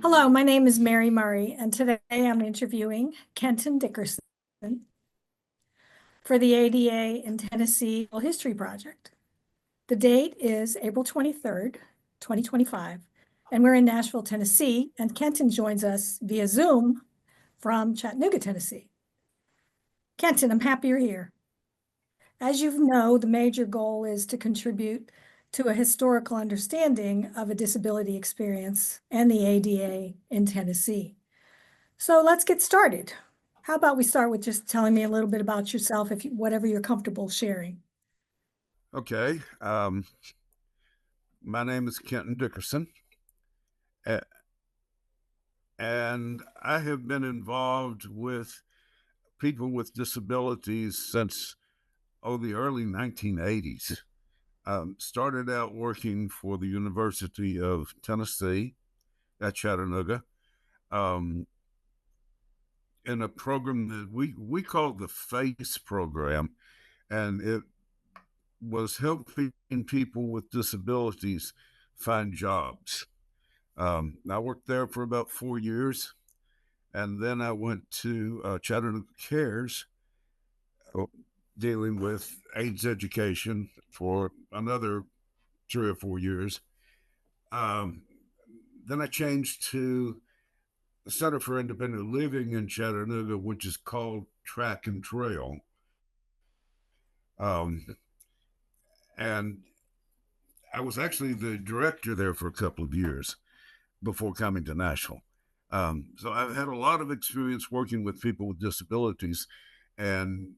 Hello, my name is Mary Murray, and today I'm interviewing Kenton Dickerson for the ADA in Tennessee History Project. The date is April 23rd, 2025, and we're in Nashville, Tennessee, and Kenton joins us via Zoom from Chattanooga, Tennessee. Kenton, I'm happy you're here. As you know, the major goal is to contribute to a historical understanding of a disability experience and the ADA in Tennessee. So let's get started. How about we start with just telling me a little bit about yourself, whatever you're comfortable sharing. Okay. My name is Kenton Dickerson, and I have been involved with people with disabilities since, the early 1980s. Started out working for the University of Tennessee at Chattanooga in a program that we called the FACE program, and it was helping people with disabilities find jobs. I worked there for about 4 years, and then I went to Chattanooga Cares, dealing with AIDS education for another 3 or 4 years. Then I changed to the Center for Independent Living in Chattanooga, which is called Track and Trail. And I was actually the director there for a couple of years before coming to Nashville. So I've had a lot of experience working with people with disabilities and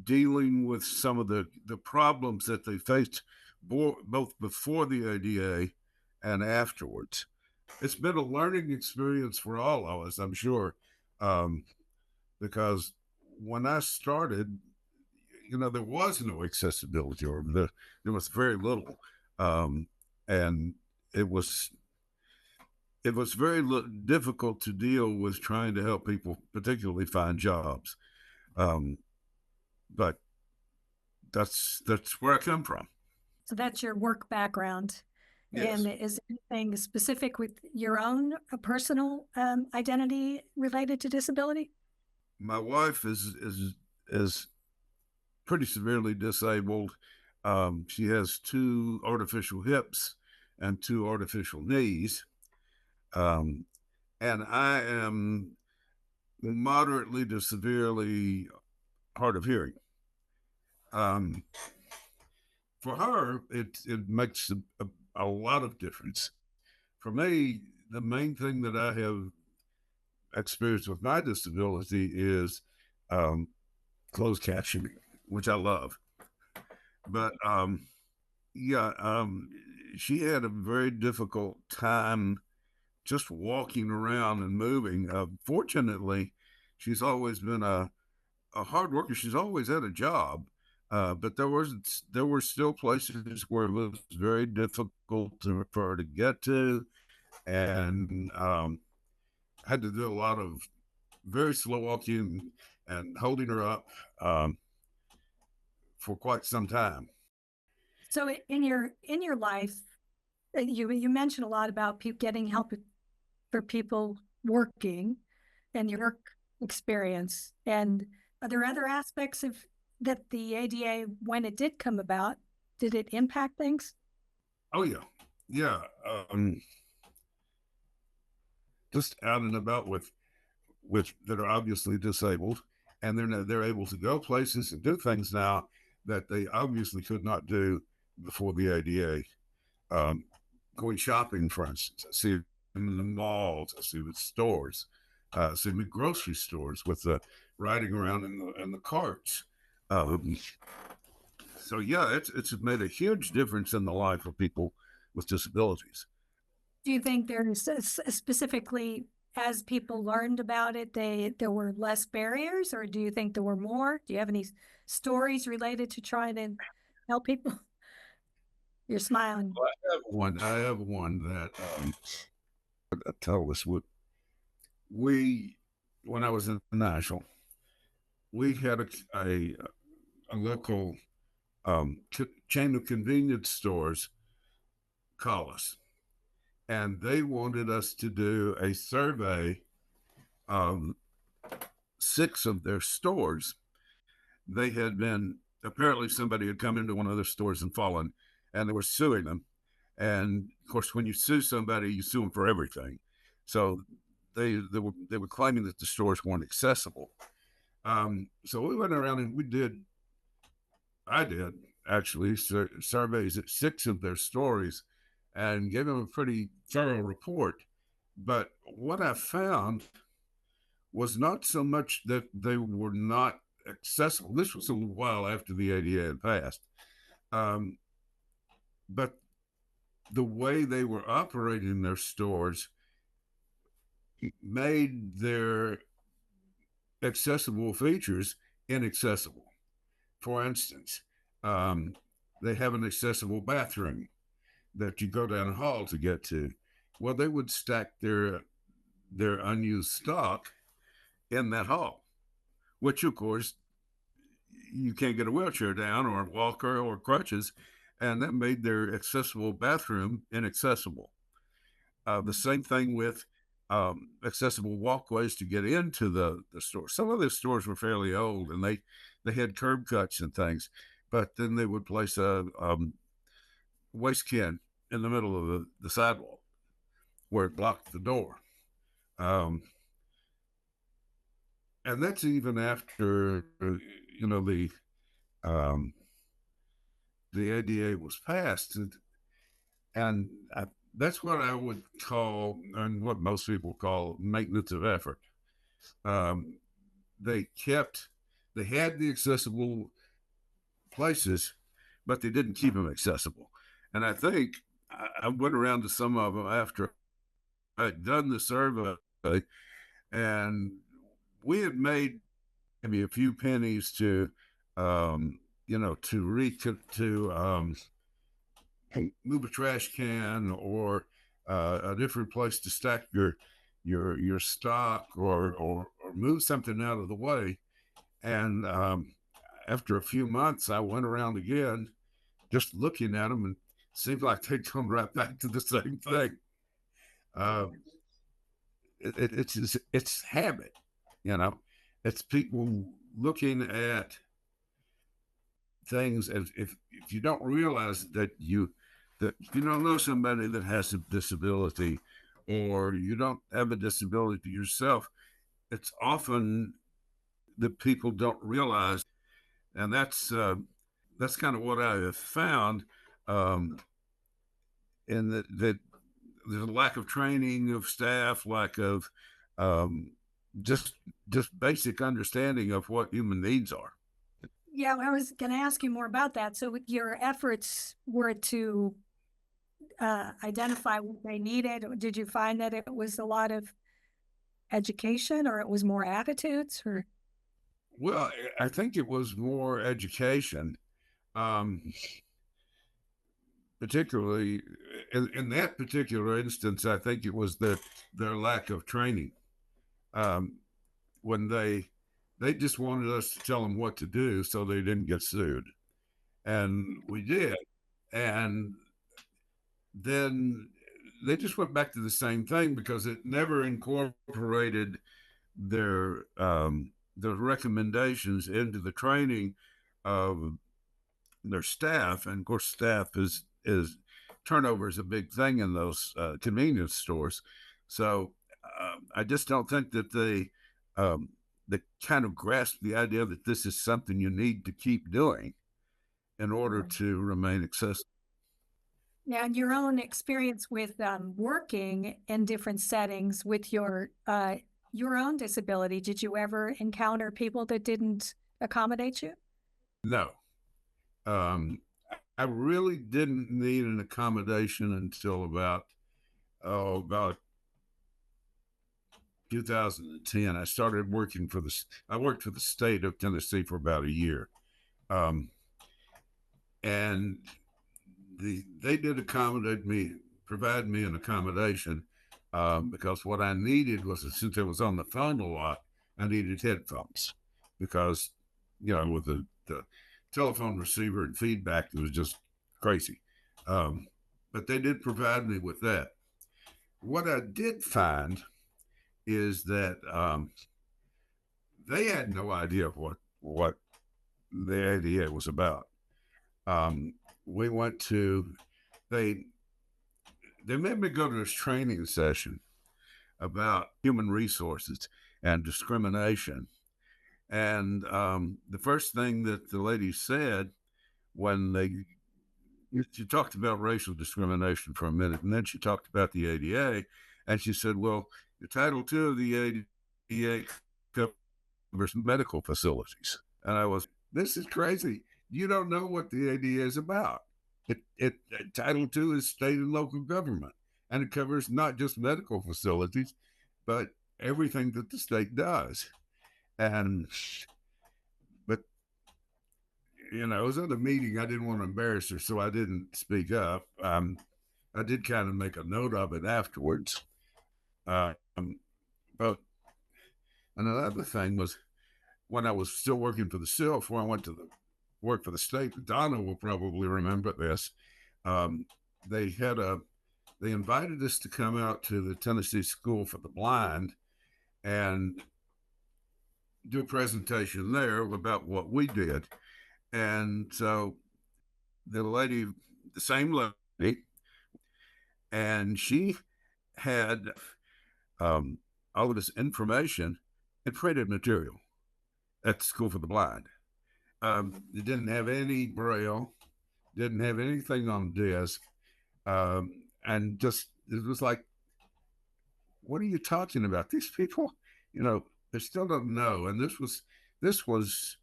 dealing with some of the problems that they faced both before the ADA and afterwards. It's been a learning experience for all of us, I'm sure, because when I started, there was no accessibility, or there was very little, and it was very difficult to deal with trying to help people, particularly find jobs. But that's where I come from. So that's your work background. Yes. And is anything specific with your own personal identity related to disability? My wife is pretty severely disabled. She has 2 artificial hips and 2 artificial knees. And I am moderately to severely hard of hearing. For her, it makes a lot of difference. For me, the main thing that I have experienced with my disability is closed captioning, which I love. But yeah, she had a very difficult time just walking around and moving. Fortunately, she's always been a hard worker. She's always had a job, but there were still places where it was very difficult for her to get to, and had to do a lot of very slow walking and holding her up for quite some time. So in your life, you mentioned a lot about getting help for people working and your work experience. And are there other aspects of that the ADA, when it did come about, did it impact things? Oh yeah, yeah. Just out and about with that are obviously disabled, and they're able to go places and do things now that they obviously could not do before the ADA. Going shopping, for instance, I see it in the malls, I see it at stores, I see it in grocery stores with the riding around in the carts. Um, so yeah, it's made a huge difference in the life of people with disabilities. Do you think there's specifically, as people learned about it, there were less barriers, or do you think there were more? Do you have any stories related to trying to help people? You're smiling. Well, I have one that I tell this. We when I was in Nashville, we had a local chain of convenience stores call us, and they wanted us to do a survey of 6 of their stores. They had been, apparently somebody had come into one of their stores and fallen, and they were suing them. And of course, when you sue somebody, you sue them for everything. So they were claiming that the stores weren't accessible. So we went around and I did actually surveys at 6 of their stores and gave them a pretty thorough report. But what I found was not so much that they were not accessible. This was a little while after the ADA had passed. But the way they were operating their stores made their accessible features inaccessible. For instance, they have an accessible bathroom that you go down a hall to get to. Well, they would stack their unused stock in that hall, which of course you can't get a wheelchair down or a walker or crutches, and that made their accessible bathroom inaccessible. The same thing with accessible walkways to get into the store. Some of the stores were fairly old, and they had curb cuts and things, but then they would place a waste can in the middle of the sidewalk where it blocked the door. Um, and that's even after you know um, the ADA was passed, and that's what I would call, and what most people call, maintenance of effort. Um, they had the accessible places, but they didn't keep them accessible. And I think I went around to some of them after I'd done the survey, and we had made maybe a few pennies to, to move a trash can, or a different place to stack your stock, or move something out of the way. And after a few months, I went around again, just looking at them, and it seemed like they'd come right back to the same thing. Uh, it's habit, you know. It's people looking at things as if you don't realize that if you don't know somebody that has a disability, or you don't have a disability yourself, it's often that people don't realize, and that's kind of what I have found, um, in that there's a lack of training of staff, lack of um, just basic understanding of what human needs are. Yeah, I was going to ask you more about that. So your efforts were to identify what they needed. Did you find that it was a lot of education, or it was more attitudes, or? Well, I think it was more education, um, particularly in that particular instance. I think it was their lack of training. Um, when they just wanted us to tell them what to do so they didn't get sued, and we did. And then they just went back to the same thing because it never incorporated their recommendations into the training of their staff. And of course, staff is turnover is a big thing in those convenience stores. So I just don't think that they kind of grasp the idea that this is something you need to keep doing in order to remain accessible. Now, in your own experience with working in different settings with your own disability, did you ever encounter people that didn't accommodate you? No, um, I really didn't need an accommodation until about 2010. I worked for the state of Tennessee for about a year, um, and they did provide me an accommodation, because what I needed was, since I was on the phone a lot, I needed headphones, because with the telephone receiver and feedback, it was just crazy. But they did provide me with that. what I did find is that they had no idea what the ADA was about. Um, we went to they they made me go to this training session about human resources and discrimination. And the first thing that the lady said when she talked about racial discrimination for a minute, and then she talked about the ADA, and she said, "Well, the Title II of the ADA covers medical facilities." And I was, "This is crazy. You don't know what the ADA is about. Title II is state and local government, and it covers not just medical facilities, but everything that the state does." And but it was at a meeting. I didn't want to embarrass her, so I didn't speak up. I did kind of make a note of it afterwards. Um, but another thing was when I was still working for the SIL before I went to the work for the state. Donna will probably remember this. Um, they had they invited us to come out to the Tennessee School for the Blind and do a presentation there about what we did. And so the same lady, and she had all of this information in printed material at the School for the Blind. It didn't have any braille, didn't have anything on disc, and just it was like, what are you talking about? These people, they still don't know. And this was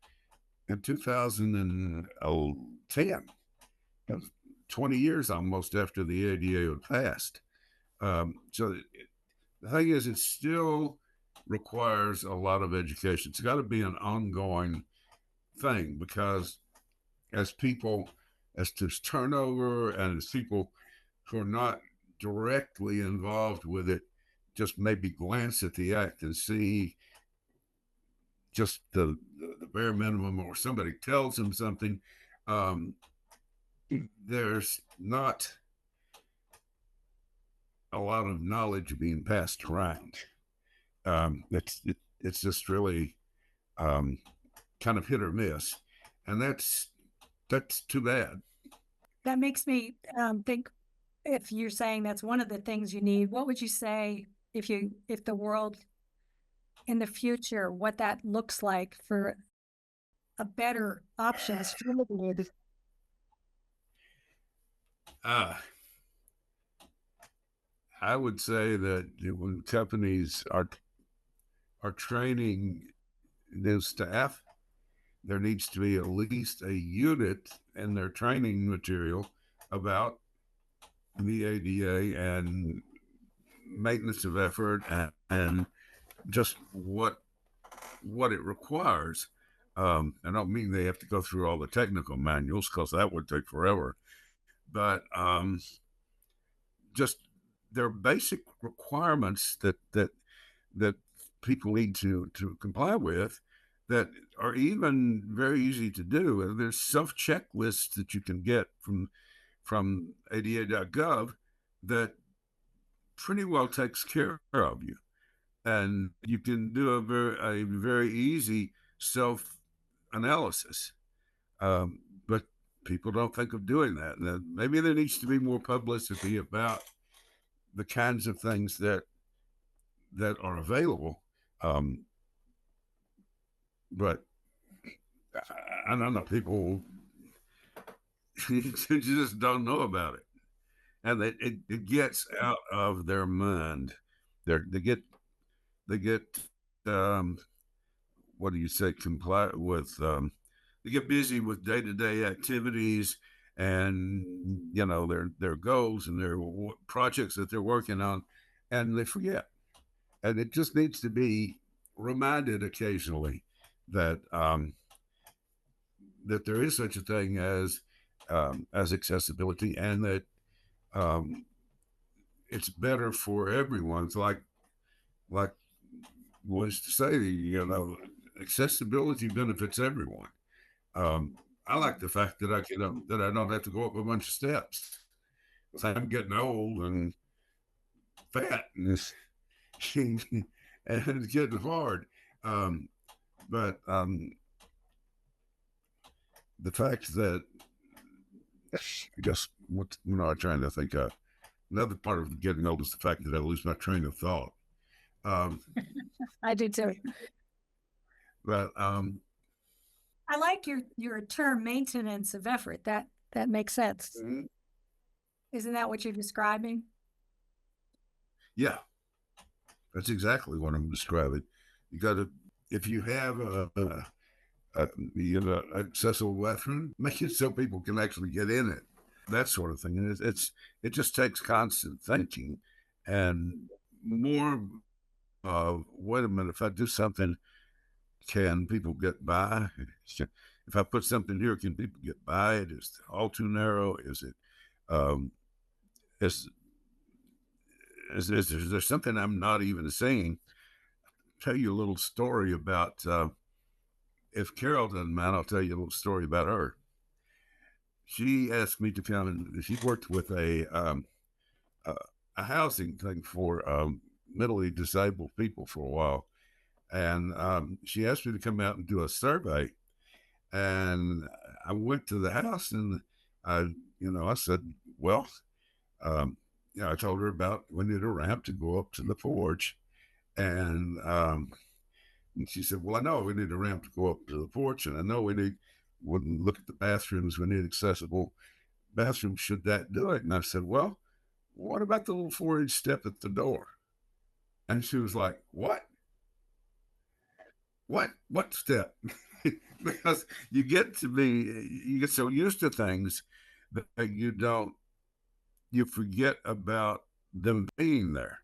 in 2010. That was 20 years almost after the ADA had passed. So the thing is, it still requires a lot of education. It's got to be an ongoing thing because as there's turnover and as people who are not directly involved with it just maybe glance at the act and see just the bare minimum, or somebody tells them something, um, there's not a lot of knowledge being passed around. It's just really kind of hit or miss, and that's too bad. That makes me think, if you're saying that's one of the things you need, what would you say if the world in the future, what that looks like for a better options for the Uh, I would say that when companies are training their staff, there needs to be at least a unit in their training material about the ADA and maintenance of effort and just what it requires. I don't mean they have to go through all the technical manuals because that would take forever, but just their basic requirements that people need to comply with that are even very easy to do. And there's self checklists that you can get from ada.gov that pretty well takes care of you, and you can do a very easy self analysis. But people don't think of doing that. And maybe there needs to be more publicity about the kinds of things that are available. But I don't know, people just don't know about it, and it gets out of their mind. They get um, what do you say? Comply with they get busy with day to day activities and their goals and their projects that they're working on, and they forget. And it just needs to be reminded occasionally that that there is such a thing as accessibility, and that um, it's better for everyone. It's like was to say, accessibility benefits everyone. I like the fact that I don't have to go up a bunch of steps. I'm getting old, and fat and and it's getting hard. Um, but the fact that I guess what I'm trying to think of. Another part of getting old is the fact that I lose my train of thought. Um, I do too. but I like your term maintenance of effort. That makes sense. mm, Isn't that what you're describing? yeah, that's exactly what I'm describing. You got to, if you have accessible bathroom, make it so people can actually get in it. That sort of thing. And it just takes constant thinking and more. Wait a minute, if I do something, can people get by? If I put something here, can people get by it? Is it all too narrow? Is it um, is, is there something I'm not even saying? Tell you a little story about if Carol doesn't mind, I'll tell you a little story about her. She asked me to come and she worked with a, a housing thing for mentally disabled people for a while. And she asked me to come out and do a survey. And I went to the house and I, I said, well, I told her about we need a ramp to go up to the porch. And she said, well, I know we need a ramp to go up to the porch. And I know when look at the bathrooms, we need accessible bathrooms. Should that do it? And I said, well, what about the little 4-inch step at the door? And she was like, what? What step? Because you get so used to things that you forget about them being there.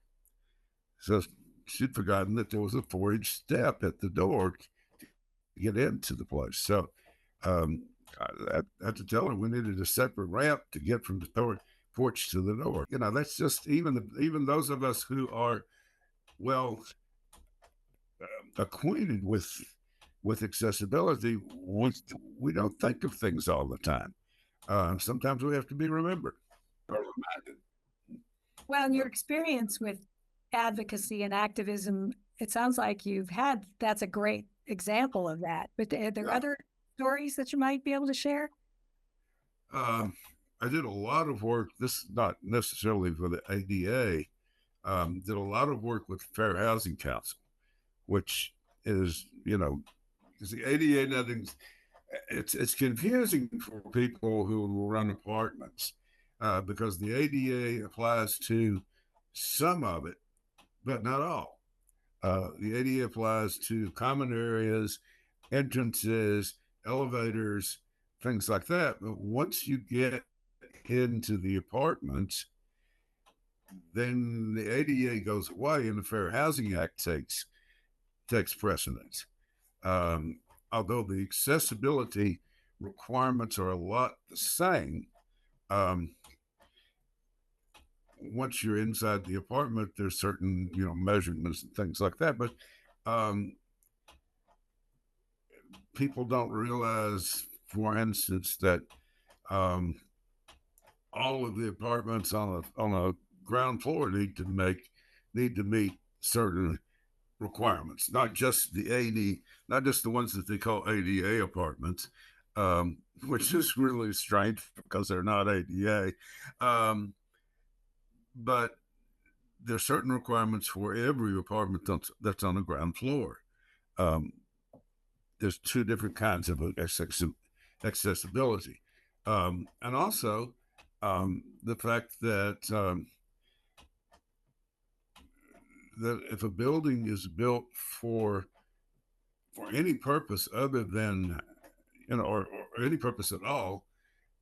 So she'd forgotten that there was a 4-inch step at the door to get into the place. So um, I had to tell her we needed a separate ramp to get from the porch to the door. That's just even those of us who are well acquainted with accessibility, we don't think of things all the time. Sometimes we have to be remembered or reminded. Well, in your experience with advocacy and activism, it sounds like that's a great example of that. But are there Yeah. other stories that you might be able to share? I did a lot of work. This is not necessarily for the ADA. Did a lot of work with Fair Housing Council, which is because the ADA nothing's it's confusing for people who run apartments because the ADA applies to some of it, but not all. The ADA applies to common areas, entrances, elevators, things like that. But once you get into the apartments, then the ADA goes away and the Fair Housing Act takes precedence. Um, Although the accessibility requirements are a lot the same, um, once you're inside the apartment, there's certain measurements and things like that. But um, people don't realize, for instance, that um, all of the apartments on a ground floor need to meet certain requirements, not just the AD, not just the ones that they call ADA apartments, which is really strange because they're not ADA. But there's certain requirements for every apartment that's on the ground floor. Um, there's two different kinds of accessibility, and also the fact that if a building is built for any purpose other than or any purpose at all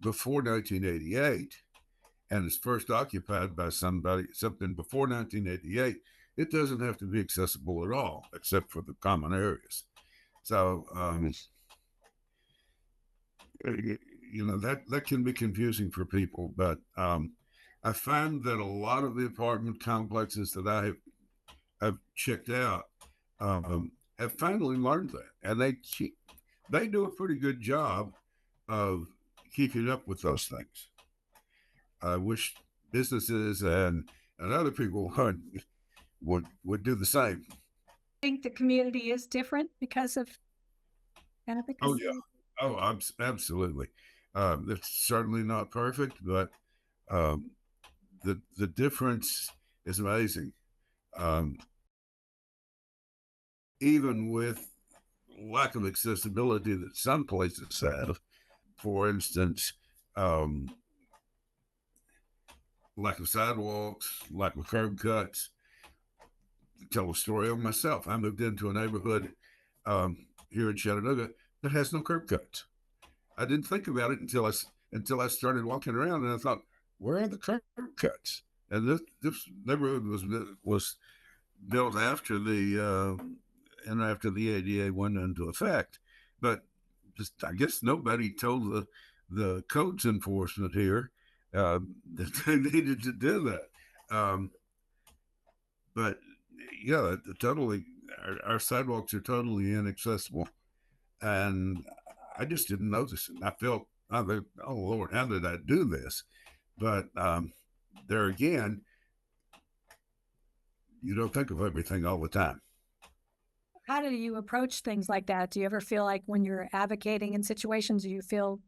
before 1988 and is first occupied by something before 1988, it doesn't have to be accessible at all except for the common areas. So that can be confusing for people, but I find that a lot of the apartment complexes that I've checked out have finally learned that, and they do a pretty good job of keeping up with those things. I wish businesses and and other people would do the same. Think the community is different because of Oh yeah. advocacy? Oh, absolutely. It's certainly not perfect, but um, the difference is amazing. Um, Even with lack of accessibility that some places have, for instance, um, lack of sidewalks, lack of curb cuts. Tell a story of myself. I moved into a neighborhood here in Chattanooga that has no curb cuts. I didn't think about it until I started walking around, and I thought, where are the curb cuts? And this neighborhood was built after the ADA went into effect, but just I guess nobody told the codes enforcement here that they needed to do that. But yeah, totally, our sidewalks are totally inaccessible, and I just didn't notice it. I felt, oh Lord, how did I do this? But there again, you don't think of everything all the time. How do you approach things like that? Do you ever feel like when you're advocating in situations, do you feel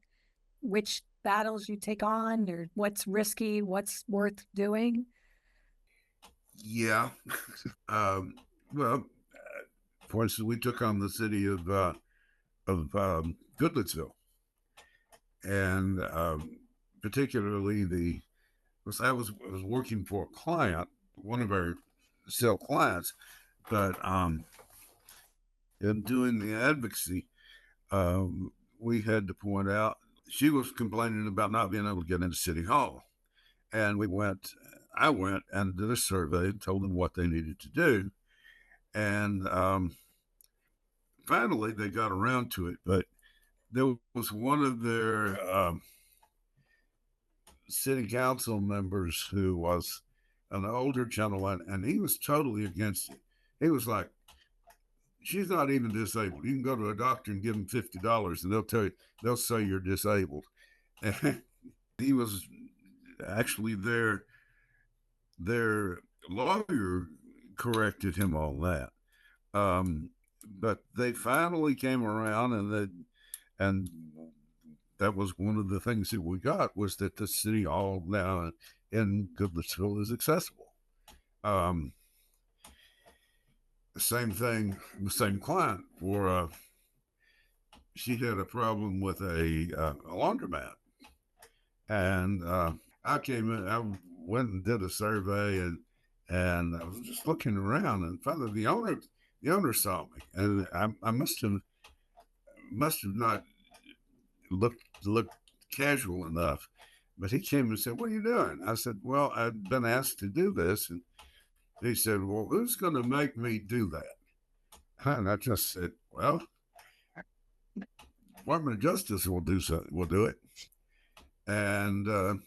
which battles you take on or what's risky, what's worth doing? Yeah. Um, well, for instance, we took on the city of Goodlettsville, and particularly I was working for a client, one of our cell clients, but in doing the advocacy, we had to point out she was complaining about not being able to get into City Hall, and I went and did a survey, told them what they needed to do, and finally they got around to it. But there was one of their city council members who was an older gentleman, and he was totally against it. He was like, "She's not even disabled. You can go to a doctor and give them $50, and they'll say you're disabled." And he was actually their lawyer corrected him on that. Um, but they finally came around, and that was one of the things that we got was that the city hall now in Goodlettsville is accessible. Um, the same thing, the same client for she had a problem with a laundromat, and I came in, I went and did a survey, and I was just looking around, and finally the owner saw me, and I must have not looked casual enough. But he came and said, "What are you doing?" I said, "Well, I've been asked to do this." And he said, "Well, who's going to make me do that?" And I just said, "Well, Department of Justice will do so. Will do it." And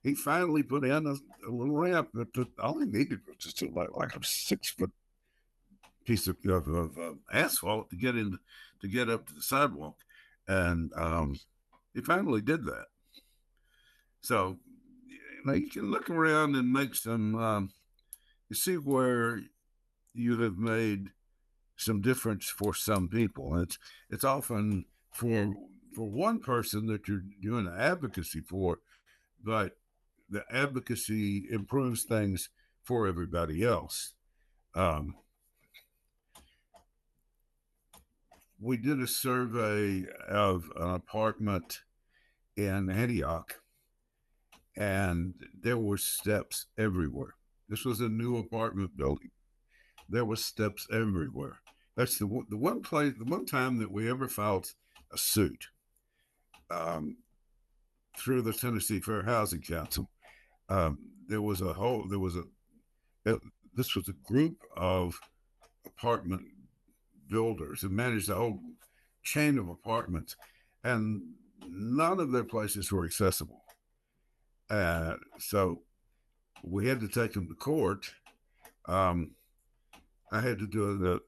he finally put in a little ramp. But all he needed was just like a 6 foot piece of asphalt to get up to the sidewalk, and he finally did that. So you can look around and make some. You see where you have made some difference for some people. It's often for one person that you're doing advocacy for, but the advocacy improves things for everybody else. Um, we did a survey of an apartment in Antioch, and there were steps everywhere. This was a new apartment building. There were steps everywhere. That's the one time that we ever filed a suit um, through the Tennessee Fair Housing Council. Um, there was a whole, there was a, it, this was a group of apartment builders who managed the whole chain of apartments, and none of their places were accessible. So we had to take them to court. Um, I had to do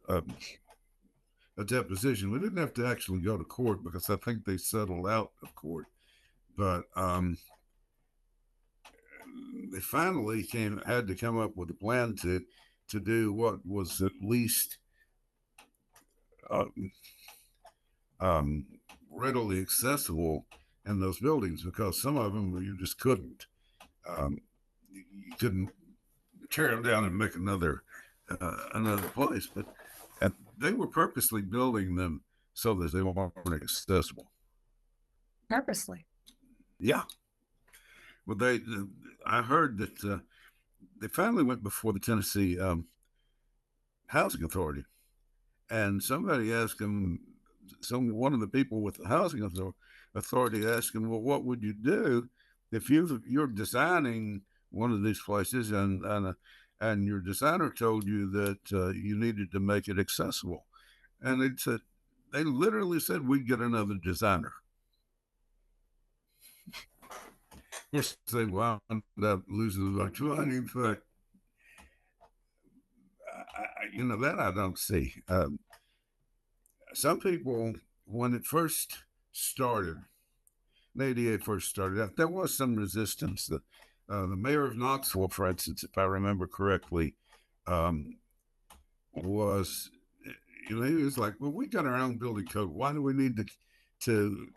a deposition. We didn't have to actually go to court because I think they settled out of court. But they finally had to come up with a plan to do what was at least uh, um, readily accessible in those buildings, because some of them you just couldn't. You couldn't tear them down and make another place, but they were purposely building them so that they weren't accessible. Purposely. Yeah. Well, I heard that they finally went before the Tennessee Housing Authority, and somebody asked him, one of the people with the Housing Authority asked him, well, what would you do if you're designing one of these places and your designer told you that you needed to make it accessible? And they literally said, we'd get another designer. Yes, they wound up losing a bunch of money, but that I don't see. Some people, when it first started, the ADA first started out, there was some resistance. The mayor of Knoxville, for instance, if I remember correctly, was, he was like, well, we got our own building code. Why do we need to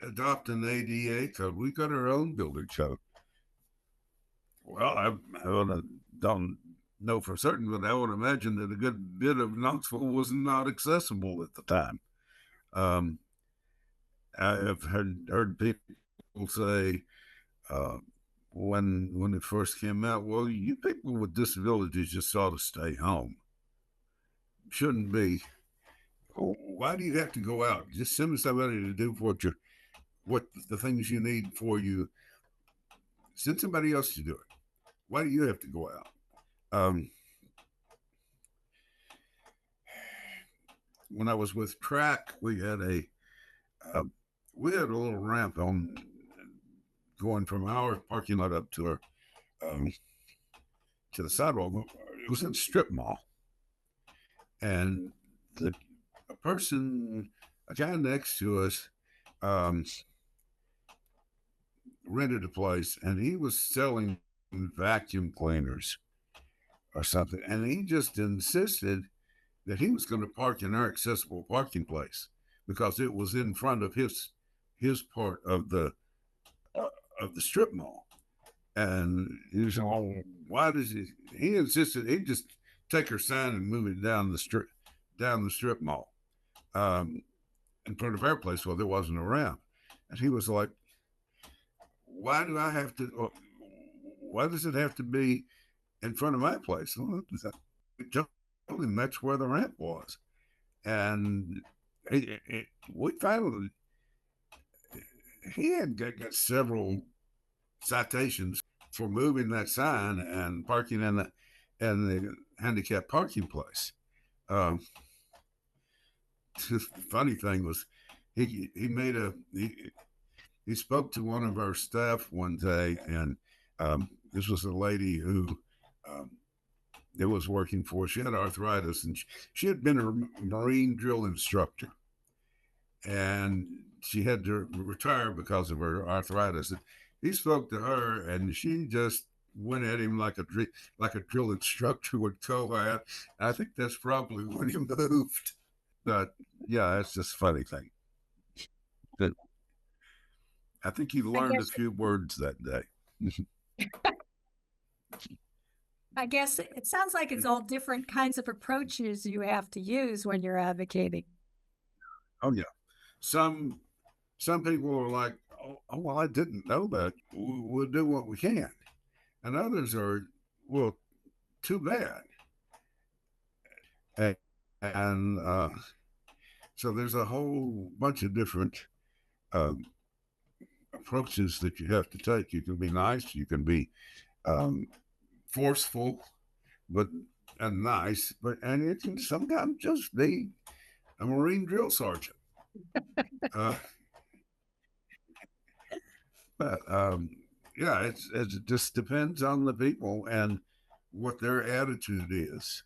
adopt an ADA code? We got our own building code. Well, I don't know for certain, but I would imagine that a good bit of Knoxville was not accessible at the time. I have heard people say when it first came out, well, you people with disabilities just ought to stay home. Shouldn't be. Why do you have to go out? Just send somebody to do what the things you need for you. Send somebody else to do it. Why do you have to go out? When I was with track, we had a little ramp on going from our parking lot up to the sidewalk. It was in a strip mall, and a guy next to us, rented a place, and he was selling vacuum cleaners or something, and he just insisted that he was going to park in our accessible parking place because it was in front of his part of the strip mall. And he was, oh, why does he insisted he'd just take her sign and move it down the strip mall in front of our place. Well, there wasn't a ramp. And he was like, why does it have to be in front of my place? Well, told him that's where the ramp was. And we finally, he had got several citations for moving that sign and parking in the handicap parking place. The funny thing was, he spoke to one of our staff one day, and this was a lady who it was working for. She had arthritis, and she had been a marine drill instructor, and she had to retire because of her arthritis. And he spoke to her, and she just went at him like a drill instructor would go at. I think that's probably when he moved. But yeah, that's just a funny thing. But I think he learned a few words that day. I guess it sounds like it's all different kinds of approaches you have to use when you're advocating. Oh yeah, some people are like, oh well, I didn't know that. We'll do what we can, and others are, well, too bad. And so there's a whole bunch of different approaches that you have to take. You can be nice, you can be forceful, and nice, and it can sometimes just be a Marine drill sergeant. But yeah, it just depends on the people and what their attitude is.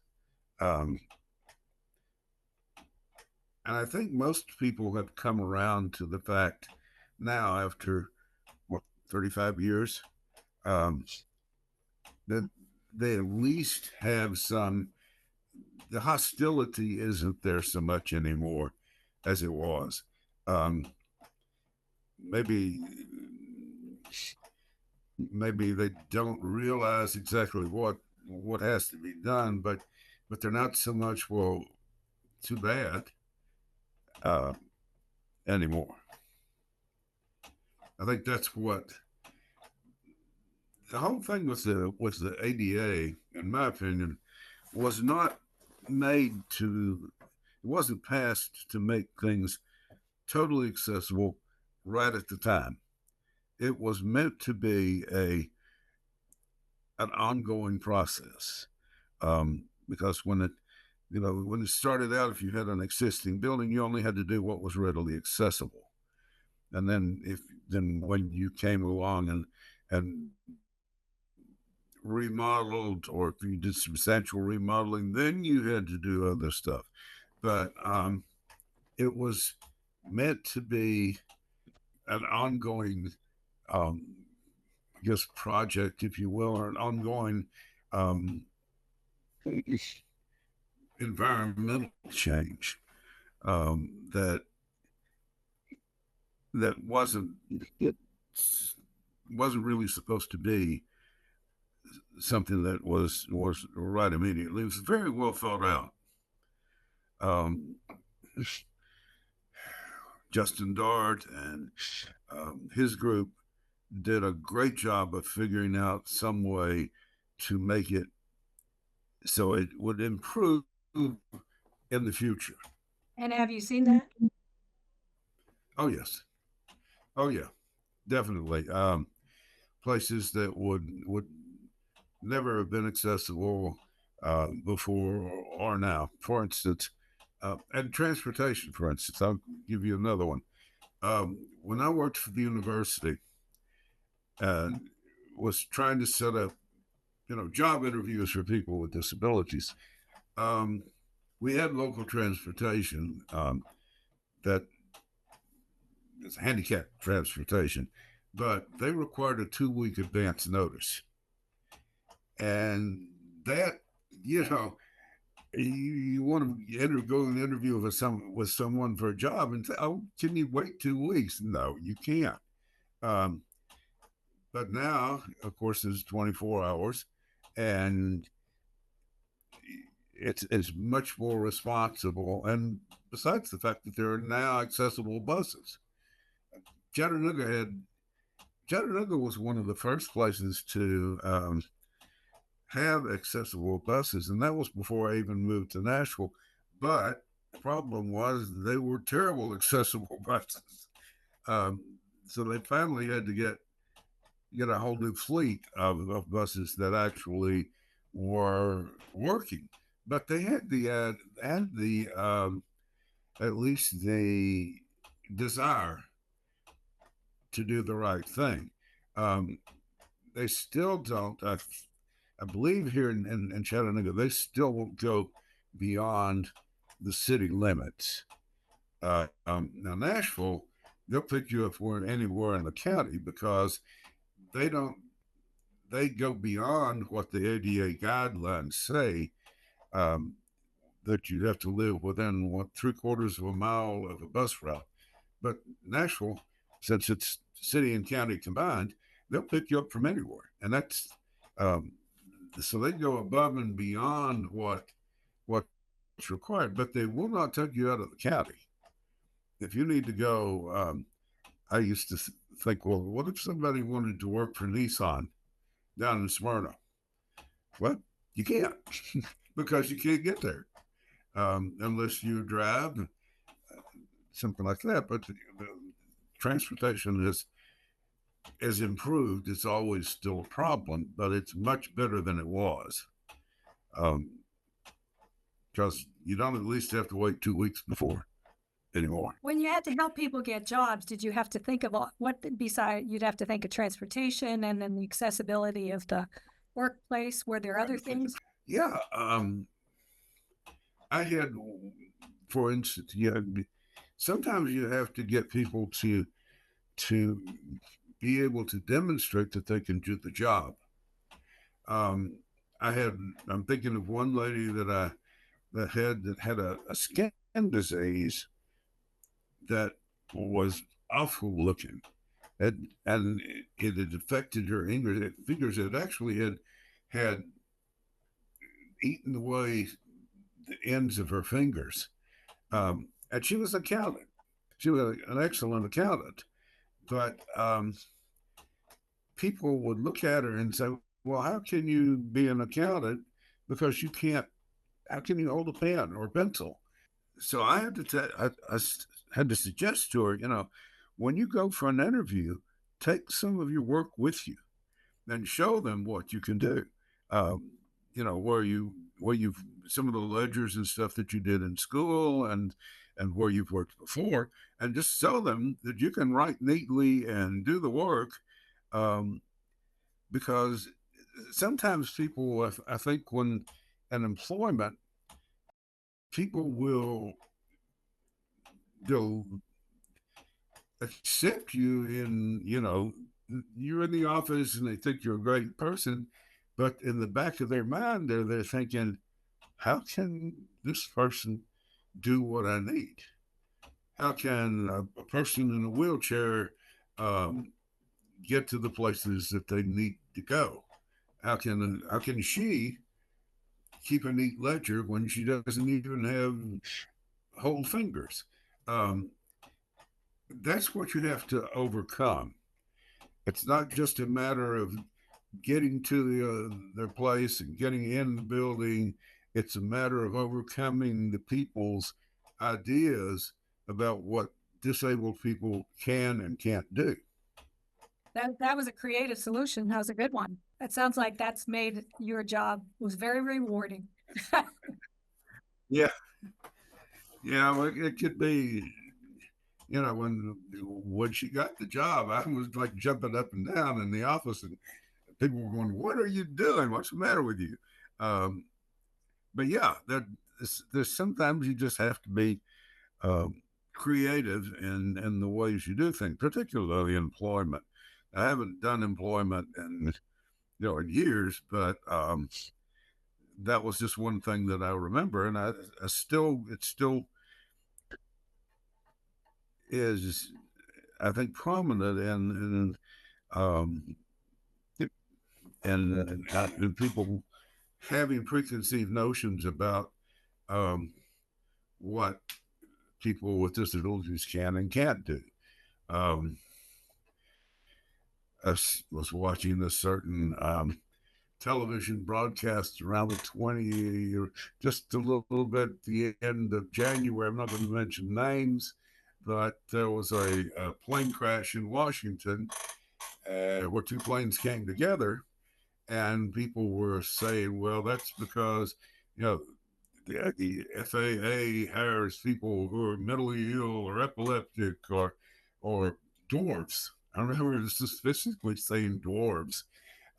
And I think most people have come around to the fact now, after 35 years, that they at least have some. The hostility isn't there so much anymore as it was. Um, maybe maybe they don't realize exactly what has to be done, but they're not so much, well, too bad, uh, anymore. I think that's what the whole thing with the ADA, in my opinion, was not made to. It wasn't passed to make things totally accessible right at the time. It was meant to be an ongoing process, because when it started out, if you had an existing building, you only had to do what was readily accessible, and then when you came along and remodeled, or if you did substantial remodeling, then you had to do other stuff. But it was meant to be an ongoing, um, I guess, project, if you will, or an ongoing um, environmental change, that wasn't it wasn't really supposed to be something that was right immediately. It was very well thought out. Um, Justin Dart and his group did a great job of figuring out some way to make it so it would improve in the future. And have you seen that? Oh yes, oh yeah, definitely. Places that would never have been accessible before or now. For instance, and transportation. For instance, I'll give you another one. When I worked for the university and was trying to set up, job interviews for people with disabilities, um, we had local transportation, that is handicap transportation, but they required a 2 week advance notice. And that, you know, you want to go and interview with someone for a job and say, "Oh, can you wait 2 weeks?" No, you can't. Um, but now, of course, it's 24 hours, and it's much more responsible. And besides the fact that there are now accessible buses, Chattanooga had Chattanooga was one of the first places to have accessible buses, and that was before I even moved to Nashville. But the problem was they were terrible accessible buses. Um, so they finally had to get a whole new fleet of buses that actually were working. But they had the at least the desire to do the right thing. Um, they still don't. I believe here in Chattanooga, they still won't go beyond the city limits. Now, Nashville, they'll pick you up anywhere in the county because they don't. They go beyond what the ADA guidelines say, um, that you have to live within 3/4 of a mile of a bus route. But Nashville, since it's city and county combined, they'll pick you up from anywhere, and that's um, so they go above and beyond what's required, but they will not take you out of the county. If you need to go, I used to think, well, what if somebody wanted to work for Nissan down in Smyrna? Well, you can't because you can't get there unless you drive, something like that. But the transportation is improved. It's always still a problem, but it's much better than it was. Um, because you don't at least have to wait 2 weeks before anymore. When you had to help people get jobs, did you have to think of you'd have to think of transportation and then the accessibility of the workplace? Were there other things? Yeah. I had, for instance, yeah, sometimes you have to get people to be able to demonstrate that they can do the job. Um, I'm thinking of one lady that had a skin disease that was awful looking, and it had affected her English. It figures it actually had eaten away the ends of her fingers. And she was an accountant. She was an excellent accountant, but people would look at her and say, "Well, how can you be an accountant because you can't? How can you hold a pen or pencil?" So I had to had to suggest to her, when you go for an interview, take some of your work with you and show them what you can do. Um, where you've some of the ledgers and stuff that you did in school and where you've worked before, and just show them that you can write neatly and do the work. Um, because sometimes people, I think, when an employment, people will they'll accept you you're in the office and they think you're a great person, but in the back of their mind, they're thinking, how can this person do what I need? How can a person in a wheelchair um, get to the places that they need to go? How can she keep a neat ledger when she doesn't even have whole fingers? Um, that's what you have to overcome. It's not just a matter of getting to their place and getting in the building. It's a matter of overcoming the people's ideas about what disabled people can and can't do. That was a creative solution. That was a good one. That sounds like that's made your job was very rewarding. Yeah, yeah. Well, it could be. When she got the job, I was like jumping up and down in the office, and people were going, "What are you doing? What's the matter with you?" Um, but yeah, there's sometimes you just have to be um, creative in the ways you do things, particularly employment. I haven't done employment in years, but that was just one thing that I remember, and I still it still is, I think, prominent um, in people having preconceived notions about um, what people with disabilities can and can't do. Um, I was watching a certain television broadcast around the 20, or just a little bit at the end of January. I'm not going to mention names, but there was a plane crash in Washington where two planes came together, and people were saying, well, that's because, you know, the FAA hires people who are mentally ill or epileptic or dwarfs. I remember specifically saying dwarves,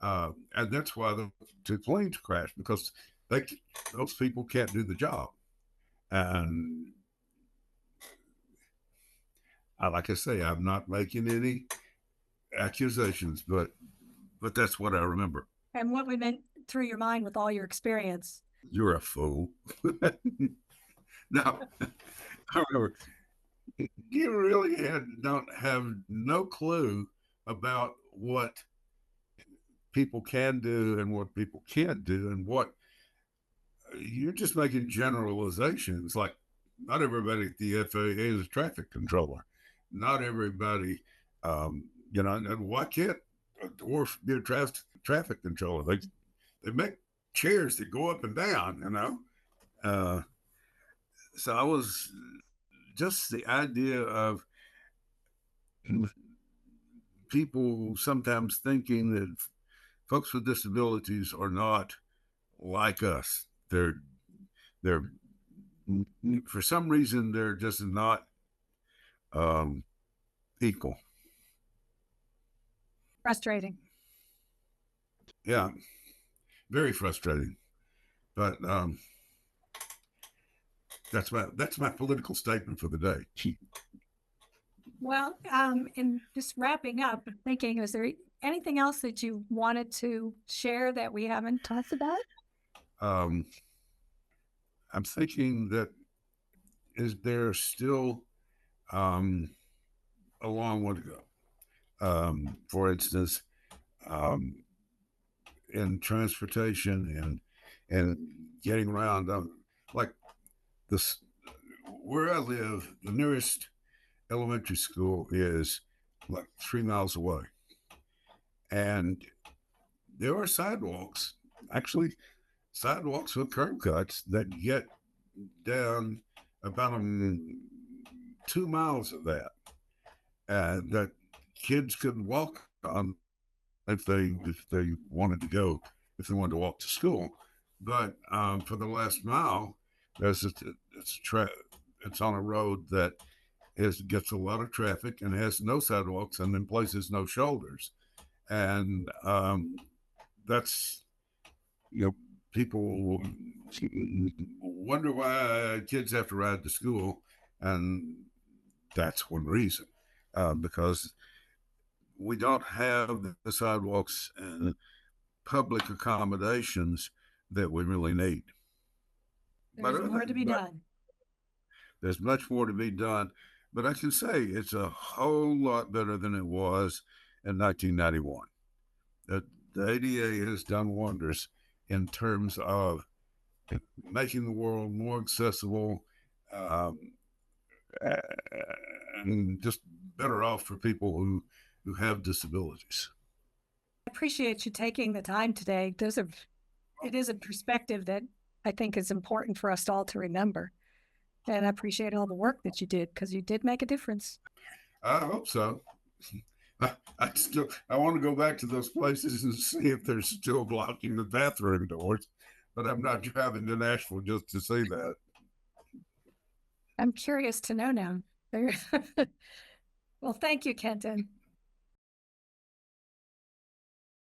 and that's why the two planes crashed, because they those people can't do the job. And like I say, I'm not making any accusations, but that's what I remember. And what went through your mind with all your experience? You're a fool. No, I remember you really don't have no clue about what people can do and what people can't do, and what you're just making generalizations. Like, not everybody at the FAA is a traffic controller. Not everybody, and why can't a dwarf be a traffic controller? They make chairs that go up and down, Uh, so I was just the idea of people sometimes thinking that folks with disabilities are not like us. They're for some reason they're just not um, equal. Frustrating. Yeah, very frustrating. But that's my political statement for the day. Well, in just wrapping up, thinking, is there anything else that you wanted to share that we haven't talked about? I'm thinking that is there still a long way to go. For instance, um, in transportation and getting around, like this, where I live, the nearest elementary school is like 3 miles away, and there are sidewalks, actually sidewalks with curb cuts that get down about 2 miles of that, that kids could walk on if they wanted to go, if they wanted to walk to school. But for the last mile, there's it's on a road that gets a lot of traffic and has no sidewalks, and in places no shoulders, and that's, you know, people wonder why kids have to ride to school, and that's one reason, because we don't have the sidewalks and public accommodations that we really need. There's more to be done. There's much more to be done, but I can say it's a whole lot better than it was in 1991. The ADA has done wonders in terms of making the world more accessible, um, and just better off for people who have disabilities. I appreciate you taking the time today. It is a perspective that I think is important for us all to remember. And I appreciate all the work that you did, because you did make a difference. I hope so. I want to go back to those places and see if they're still blocking the bathroom doors, but I'm not driving to Nashville just to see that. I'm curious to know now. Well, thank you, Kenton.